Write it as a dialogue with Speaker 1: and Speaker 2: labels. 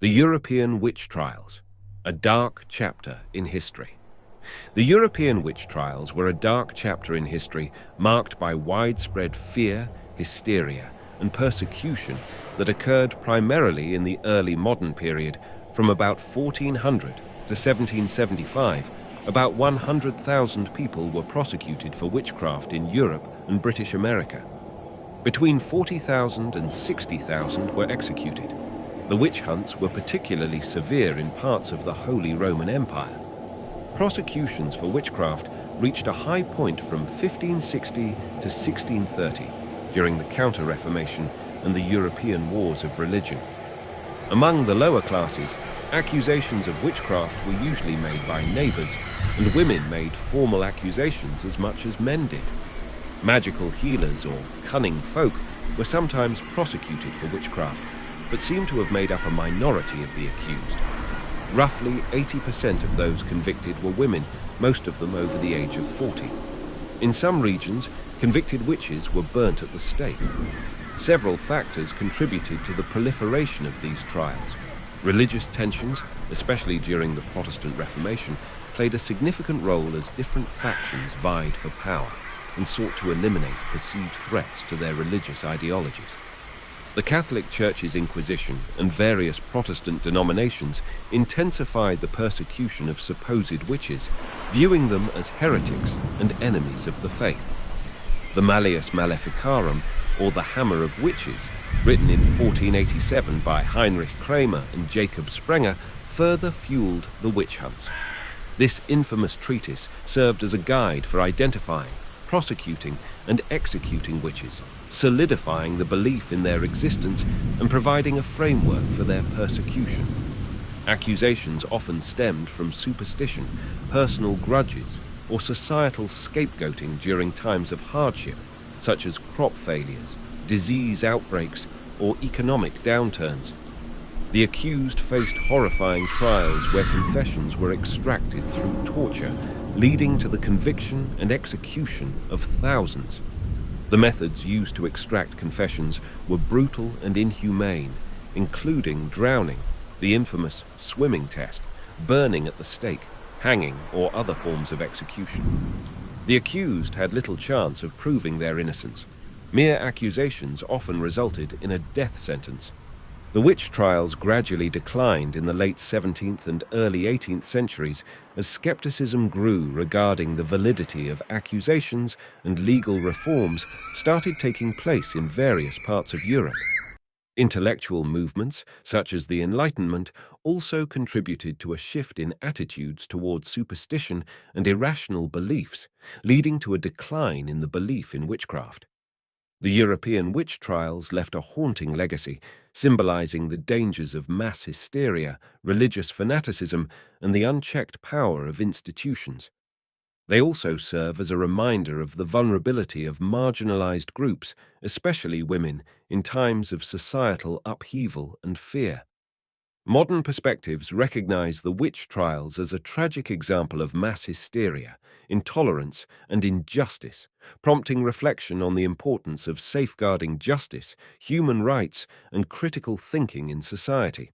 Speaker 1: The European Witch Trials, a dark chapter in history. The European witch trials were a dark chapter in history marked by widespread fear, hysteria, and persecution that occurred primarily in the early modern period from about 1400 to 1775. About 100,000 people were prosecuted for witchcraft in Europe and British America. Between 40,000 and 60,000 were executed. The witch hunts were particularly severe in parts of the Holy Roman Empire. Prosecutions for witchcraft reached a high point from 1560 to 1630 during the Counter-Reformation and the European Wars of Religion. Among the lower classes, accusations of witchcraft were usually made by neighbors, and women made formal accusations as much as men did. Magical healers or cunning folk were sometimes prosecuted for witchcraft, but seem to have made up a minority of the accused. Roughly 80% of those convicted were women, most of them over the age of 40. In some regions, convicted witches were burnt at the stake. Several factors contributed to the proliferation of these trials. Religious tensions, especially during the Protestant Reformation, played a significant role as different factions vied for power and sought to eliminate perceived threats to their religious ideologies. The Catholic Church's Inquisition and various Protestant denominations intensified the persecution of supposed witches, viewing them as heretics and enemies of the faith. The Malleus Maleficarum, or the Hammer of Witches, written in 1487 by Heinrich Kramer and Jacob Sprenger, further fueled the witch hunts. This infamous treatise served as a guide for identifying, prosecuting, and executing witches, solidifying the belief in their existence and providing a framework for their persecution. Accusations often stemmed from superstition, personal grudges, or societal scapegoating during times of hardship, such as crop failures, disease outbreaks, or economic downturns. The accused faced horrifying trials where confessions were extracted through torture, leading to the conviction and execution of thousands. The methods used to extract confessions were brutal and inhumane, including drowning, the infamous swimming test, burning at the stake, hanging, or other forms of execution. The accused had little chance of proving their innocence. Mere accusations often resulted in a death sentence. The witch trials gradually declined in the late 17th and early 18th centuries as skepticism grew regarding the validity of accusations, and legal reforms started taking place in various parts of Europe. Intellectual movements, such as the Enlightenment, also contributed to a shift in attitudes towards superstition and irrational beliefs, leading to a decline in the belief in witchcraft. The European witch trials left a haunting legacy, symbolizing the dangers of mass hysteria, religious fanaticism, and the unchecked power of institutions. They also serve as a reminder of the vulnerability of marginalized groups, especially women, in times of societal upheaval and fear. Modern perspectives recognize the witch trials as a tragic example of mass hysteria, intolerance, and injustice, prompting reflection on the importance of safeguarding justice, human rights, and critical thinking in society.